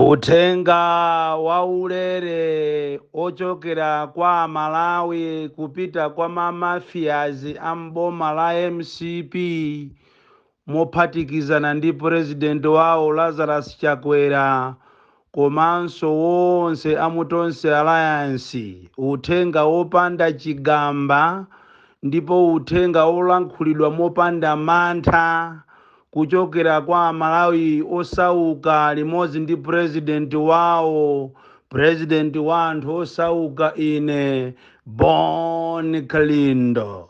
Utenga wa ulere ochokera kwa Malawi kupita kwa mamafiazi amboma la MCP mophatikizana ndi president wawo Lazarus Chakwera komanso wonse amutonse alliance. Utenga wopanda chigamba ndipo utenga wolankhulidwa mopanda mantha kuchokera kwa Malawi osauka limodzi ndi president wawo, president wa anthu osauka ine Bon Kalindo,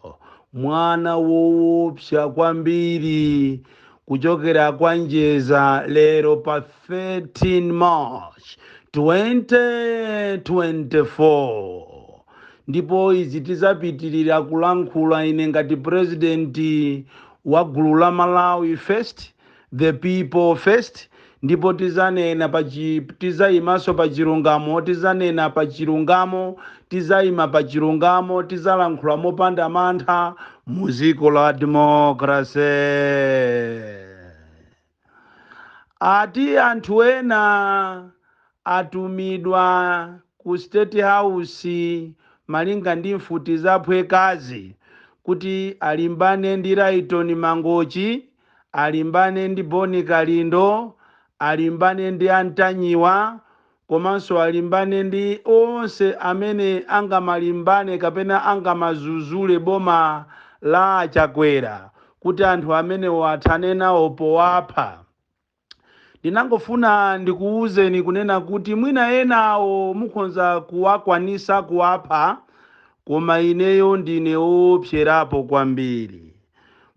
mwana woopsa kwambiri kuchokera kwa Njeza lero pa 13 March 2024. Ndipo izi tizapitirira kulankhula ine ngati president wa gulu la Malawi first, the people first. Ndipo tizayimaso pa chilungamo, tizanena pa chilungamo, tizayima pa chilungamo, tizalankhula mopanda mantha muziko la democracy. Ati anthu ena atumidwa ku State House malinga ndi mfuti zaphwekazi kuti alimbane ndi Rayton Mangochi, alimbane ndi Boni Kalindo, alimbane ndi Antanyiwa, komanso alimbane ndi onse amene angamalimbane kapena angamazuzule boma la Chakwera kuti anthu amene wathane nawo powapha. Ndinangofuna ndikuwuzeni kunena kuti mwina enawo mukhonza kuwakwanisa kuwapha, koma ineyo ndine woopserapo kwambiri.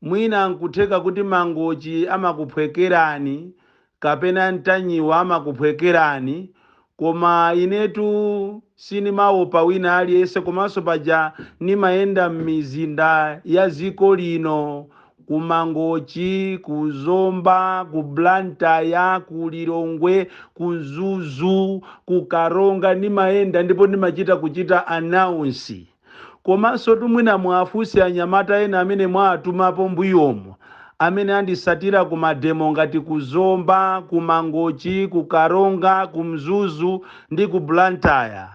Mwina nkutheka kuti Mangochi amakuphwekerani kapena Antanyiwa amakuphwekerani, koma inetu sinimaopa wina aliyense, komanso paja nimayenda m'mizinda ya ziko lino, ku Mangochi, ku Zomba, ku Blantyre, ku Lilongwe, ku Zuzu, ku Karonga, nimayenda ndipo kuchita announce. Komanso tumwina mwafusi anyamata ena amene mwatumapo mbuyomo, amene andisatira ku mademo ngati ku Zomba, ku Mangochi, ku Karonga, ku Mzuzu ndi ku Blantyre.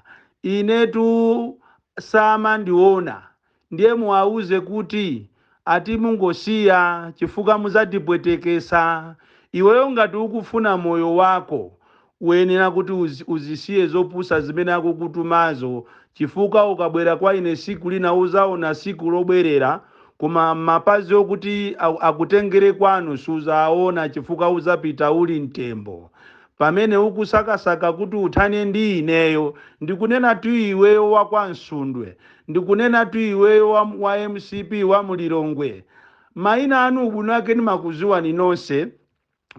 Inetu sama ndiona, ndiye muwauze kuti ati mungosiya chifukwa muzatipwetekesa. Iweyo ngati ukufuna moyo wako uyenera kuti uzisiye zopusa zimene akukutumazo, chifukwa ukabwera kwa ine siku lina uzaona siku lobwerera, koma mapazi okuti akutengere kwanu suzaona chifukwa uzapita uli mtembo. Pamene ukusakasaka kuti uthane ndi ineyo, ndikunena tu iweyo wa kwa Nsundwe, ndikunena tu iweyo wa MCP wa Mulilongwe. Maina anu ubunake ni makuziwa ni nonse,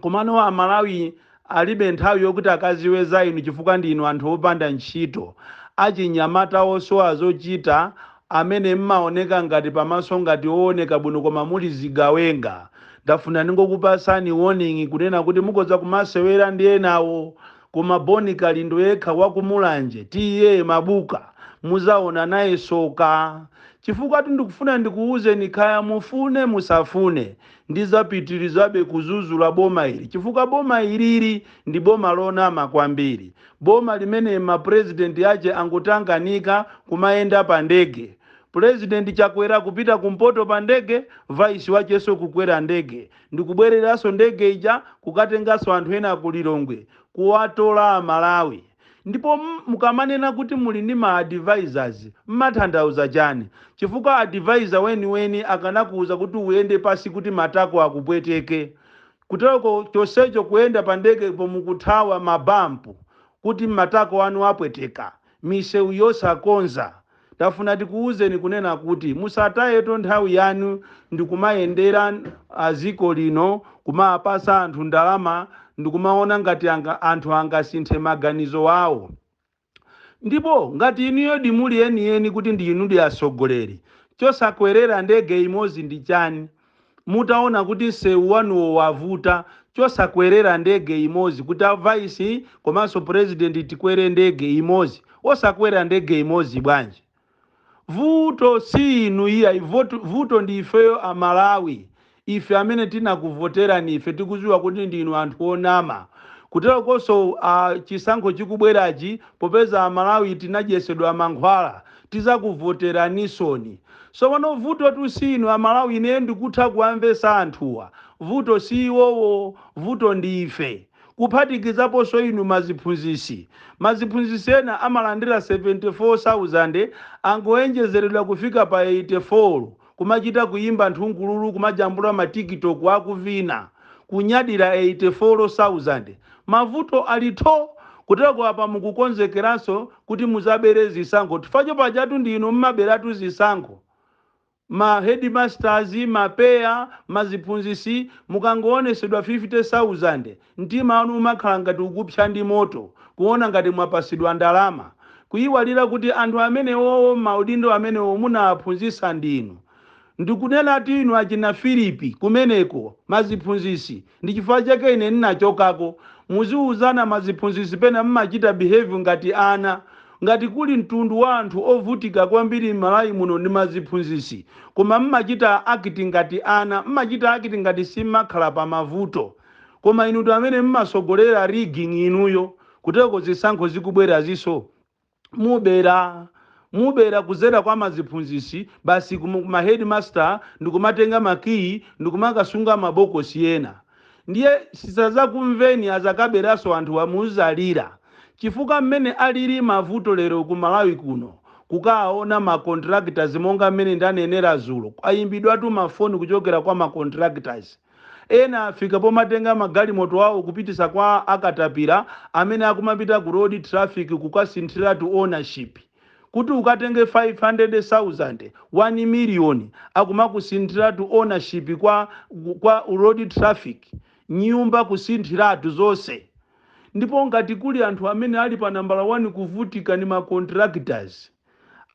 komano wa Malawi alibe nthawi yokuti akaziweza inu chifukwa ndi inu anthu opanda ntchito. Achinyamata onso azochita amene mmaoneka ngati pamaso ngati ooneka bwino koma muli zigawenga. Ndafuna ningokupasani warning kunena kuti mukoza kumasewera ndi enawo, koma Boni Kalindo yekha wakumulanje tiye mabuka muzaona naye soka. Chifukwa ndikufuna ndikuwuzeni khaya mufune musafune ndizapitirizabe kuzuzula boma ili, chifukwa boma ilili ndi boma lonama kwambiri, boma limene president yache angutanganika kumayenda pa ndege. President Chakwera kupita kumpoto pa ndege, vice wacheso kukwera ndege, ndikubwereraso ndege ija kukatengaso anthu ena ku Lilongwe kuwatola Malawi. Ndipo mukamanena kuti muli ndi ma advisors, mmathandauza chani? Chifukwa advisor weni akanakuuza kuti uyende pasi kuti matako akupweteke. Kutoko chosecho kuyenda pa ndege pomukuthawa mabampu kuti matako anu apweteka, misewu yosakonza. Ndafuna tikuwuzeni kunena kuti musatayeto nthawi yanu ndikumayendera aziko lino kumapasa anthu ndalama ndikumaona ngati anthu angasinthe maganizo wawo. Ndipo ngati inuyo dimuli eni kuti ndi inu ndi asogoleri, chosakwerera ndege imodzi ndi chani? Mutaona kuti sewu wanuwo wavuta, chosakwerera ndege imodzi kuti vice komanso president tikwere ndege imodzi, osakwera ndege imodzi bwanji? Vuto si inu iya, vuto ndi ifeyo a Malawi. Ife amene tinakuvotera ni ife tikuziwa kuti ndinu anthu onama. kutero konso chisankho chikubwerachi popeza Malawi tinajesedwa mankhwala tizakuvoteranisoni. So pano vuto tusinu Amalawi ine ndikutha kuamvesa anthuwa, vuto si iwowo, vuto ndife. Kuphatikizaponso inu maziphunzisi ena amalandira 74,000 angoyenjezeredwa kufika pa 84 kumachita kuyimba nthungululu kumajambula matiktok akuvina kunyadira 84,000. Mavuto alitho kutero apa mukukonzekeranso kuti muzabere zisankho tifacho pajatu ndinu mmaberatu zisankho. Ma headmasters, mapeya, maziphunzisi mukangoonetsedwa 50,000 mtima wanu umakhala ngati ukupsa ndi moto kuona ngati mwapasidwa ndalama, kuyiwalira kuti anthu amenewo maudindo amenewo munawaphunzisa ndinu. Ndikunena ati inu achina Filipi kumeneko maziphunzisi ndi chifukwa chake ine ninachokako. Muziuzana maziphunzisi pena mmachita behave ngati ana, ngati kuli mtundu wa anthu ovutika kwambiri Malawi muno ndi maziphunzisi, koma mmachita akiti ngati ana, mmachita akiti ngati simmakhala pa mavuto. Koma inu amene mmasogolera rigging inuyo kuteko zisankho zikubwera ziso mubera kuzera kwa maziphunzisi basi kuma headmaster ndikumatenga makiyi ndikumakasunga mabokosi ena. Ndiye sisazakumveni azakaberaso anthu amuzalira chifukwa mmene alili mavuto lero ku Malawi kuno kukaona ma contractors monga mmene ndanenera zulo ayimbidwatu mafoni kuchokera kwa ma contractors. Ena afika pomatenga magalimoto awo kupitisa kwa akatapira amene akumapita ku road traffic kukasinthira to ownership. Kuti ukatenge 500,000 1 million akumakusinthira to ownership kwa road traffic, nyumba kusinthiratu zonse. Ndipo ngati kuli anthu amene ali pa nambala 1 kuvutika ni ma contractors,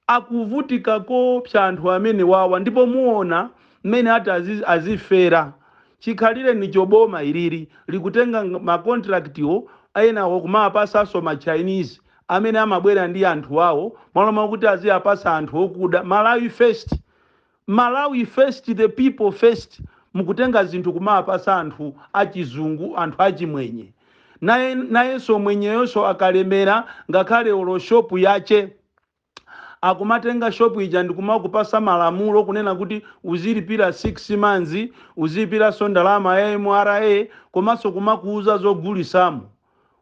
akuvutika kopsa anthu amene wawa. Ndipo muona mmene ati azifera chikhalire ni choboma ilili likutenga ma contractio ayenawo kumapasaso ma Chinese amene amabwera ndi anthu wawo maloma kuti aziyapasa anthu okuda. Malawi first, the people first. Mukutenga zinthu kumapasa anthu achizungu, anthu achimwenye. Nayenso mwenyeyonso akalemera ngakhale olo shopu yache akumatenga shopu ija ndikumakupasa malamulo kunena kuti uzilipira 6 months, uzilipira ndalama ya MRA, komanso kumakuuza zogulisamu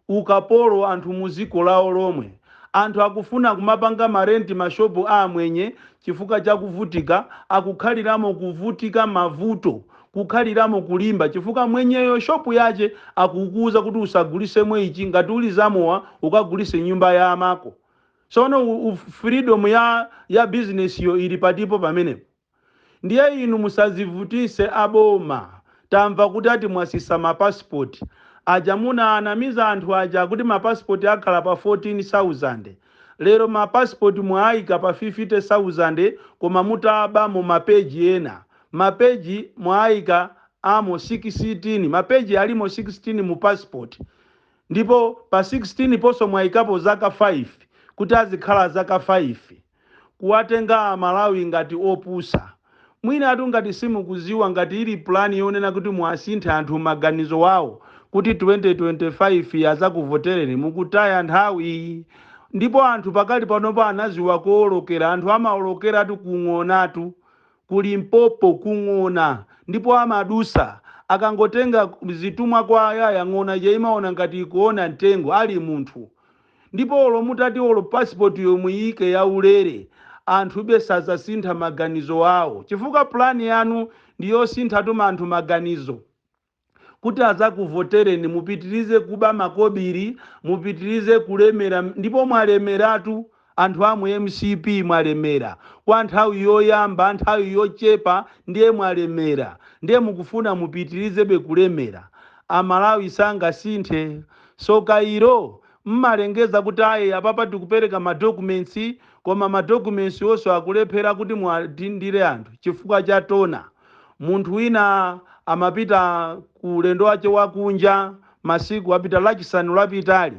ukapolo anthu muziko lawo lomwe. Anthu akufuna kumapanga marenti mashopu amwenye chifukwa chakuvutika, akukhaliramo kuvutika mavuto, kukhaliramo kulimba chifukwa mwenyeyo shopu yache akukuuza kuti usagulisemwe ichi, ngati ulizamowa ukagulise nyumba ya amako. Sono freedom ya business yo ili patipo pamenepo. Ndiye inu musazivutise aboma. Tamva kuti ati mwasisa mapassport. Aja muna anamiza anthu aja kuti mapassport akhala pa 14,000. Lero mapassport mwaika pa 50,000 koma mutaba mu mapeji ena. Mapeji mwaika amo 16, mapeji alimo 16 mu passport. Ndipo pa 16 poso mwaikapo zaka 5 kuti azikhala zaka 5. Kuwatenga Malawi ngati opusa. Mwina atu ngati simukuziwa ngati ili plani yonena kuti mwasinthe anthu maganizo wawo kuti 2025 azakuvotereni mukutaya nthawi. Ndipo anthu pakali panopo anaziwa kuolokera, anthu amaolokera atu kung'onatu kuli mpopo kung'ona, ndipo amadusa akangotenga zitumwa kwa yaya ng'ona je imaona ngati ikuona mtengo ali munthu. Ndipo olo mutati olo passport yomuyike ya ulere anthu besaza sintha maganizo awo chifukwa plani yanu ndiyo sintha tuma anthu maganizo kuti azakuvotereni mupitirize kuba makobiri, mupitirize kulemera. Ndipo mwalemeratu anthu amu MCP mwalemera kwa nthawi yoyamba, nthawi yochepa ndiye mwalemera, ndiye mukufuna mupitirize be kulemera. Amalawi sanga sinthe. So kairo mmalengeza kuti ayi apapa tikupereka madocuments, koma madocuments oso akulephera kuti mwadindire anthu chifukwa cha tona. Munthu wina amapita ku ulendo wache wakunja masiku apita lachisanu lapitali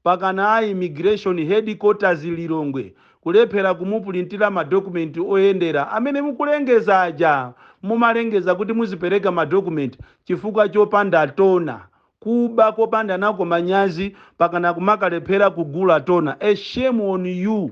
pakana a immigration headquarters Lilongwe kulephera kumupulintira madokumenti oyendera amene mukulengeza aja mumalengeza kuti muzipereka madokumenti chifukwa chopanda tona kuba kopanda nako manyazi pakana kumakalephera kugula tona. A shame on you.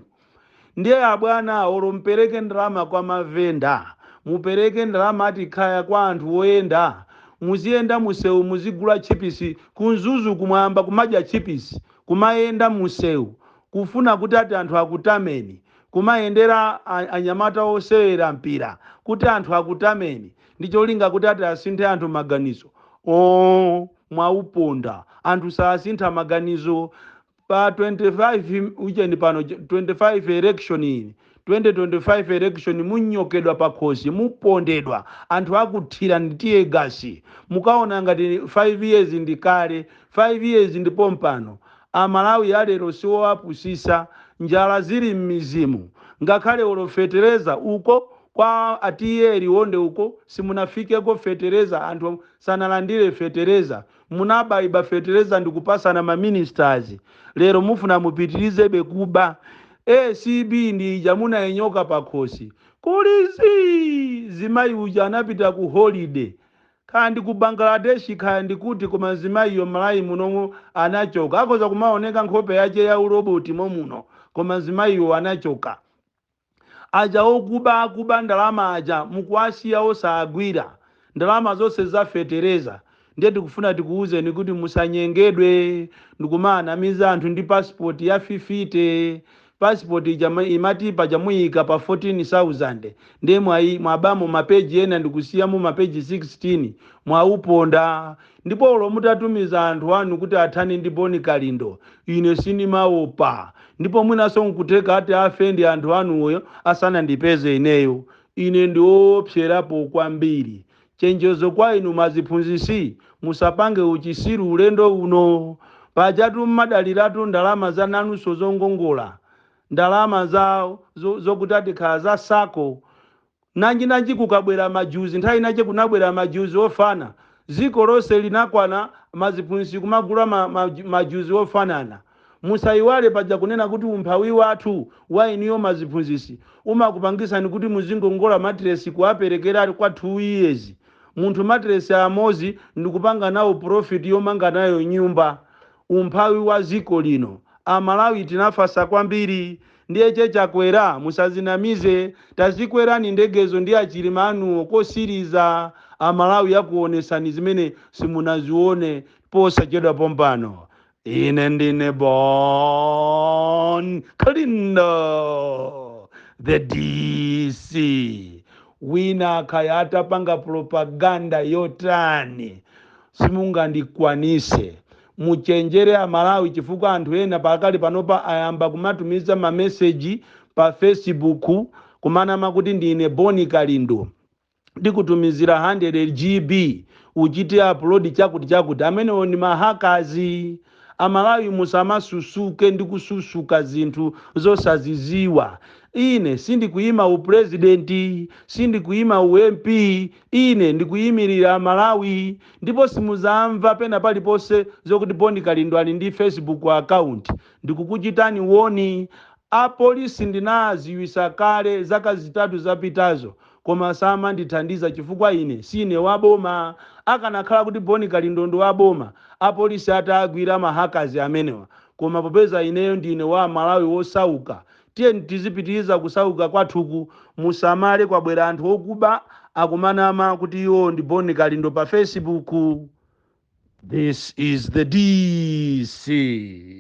Ndiye abwana olo mpereke ndalama kwa mavenda, mupereke ndalama ati khaya kwa anthu oyenda, muziyenda musewu muzigula chipisi kunzuzu kumwamba kumadya chipisi kumayenda musewu kufuna kuti ati anthu akutameni, kumayendera anyamata osewera mpira kuti anthu akutameni, ndicholinga kuti ati asinthe anthu maganizo. Mwauponda anthu saasintha maganizo. Pa 25 ucheni pano 25 election ini 2025 election munyokedwa pakhosi mupondedwa anthu akuthira nditiye gasi mukaona ngati 5 years ndikale 5 years ndipo mpano amalawi alero siwoapusisa njala zili m'mizimu ngakhale olofetereza uko kwa atiye liwonde uko simunafikeko fetereza anthu sanalandire fetereza munabayiba fetereza ndikupasana maministers lero mufuna mupitirize bekuba ACB ndi jamuna enyoka pakhosi kulizi zimayi uja anapita ku holiday kandi ku Bangladesh kandi kuti koma zimayi yo malayi muno anachoka akoza kumaoneka nkhope yache ya uroboti momuno koma zimayi yo anachoka aja okuba ndalama aja mukwasiya osagwira ndalama zonse zafetereza. Ndiye tikufuna tikuuze ni kuti musanyengedwe ndikumanamiza anthu ndi passport ya 50 passport imatipa jamuyika pa 14,000 ndiye mwabamo mapeji ena ndikusiyamo mapeji 16 mwauponda ndipo olo mutatumiza anthu anu kuti athani ndi boni Kalindo ine sinimaopa ndipo mwinaso nkuteka ati afendi anthu anuyo asana ndipeze ineyo ine ndiopserapo kwambiri. Chenjezo kwa inu maziphunzisi musapange uchisiru ulendo uno pajatu madaliratu ndalama za nanuso zongongola ndalama zao zokutati khala za sako nanji kukabwera majuzi nthawi nache kunabwera majuzi ofana ziko lose linakwana maziphunzisi kumagula majuzi ofanana. Musaiwale paja kunena kuti umphawi wathu wa iniyo maziphunzisi umakupangisa ni kuti muzingongola matresi kuaperekera kwa 2 years munthu matresi amozi ndikupanga nawo profit yomanga nayo nyumba. Umphawi wa ziko lino amalawi tinafasa kwambiri ndiye chechakwera musazinamize tazikwerani ndegezo ndi achilima anuwo kosiriza amalawi yakuonesani zimene simunazione posachedwa pompano. Ine ndine Bon Kalindo the DC wina kayata panga propaganda yotani simungandikwanise muchenjere amalawi chifukwa anthu ena pakali panopa ayamba kumatumiza mameseji pa Facebook kumanama kuti ndine Boni Kalindo ndikutumizira 100 GB uchite upload chakuti amene ni mahakazi. Amalawi musamasusuke ndikususuka zinthu zosaziziwa. Ine sindikuyima upresidenti, sindikuyima uMP, ine ndikuyimirira Amalawi ndipo simuzamva pena palipose zokuti Boni Kalindo ali ndi Facebook account. Ndikukuchitani woni apolisi ndinaziwisa kale zaka zitatu zapitazo koma sama ndithandiza chifukwa ine sine waboma akanakhala kuti Boni Kalindo ndo waboma apolisi atagwira mahakazi amenewa koma popeza ineyo ndine wa Malawi wosauka tiye tizipitiriza kusauka kwathuku musamale kwabwera anthu okuba akumanama kuti iwo ndi Boni Kalindo pa Facebook. This is the DC.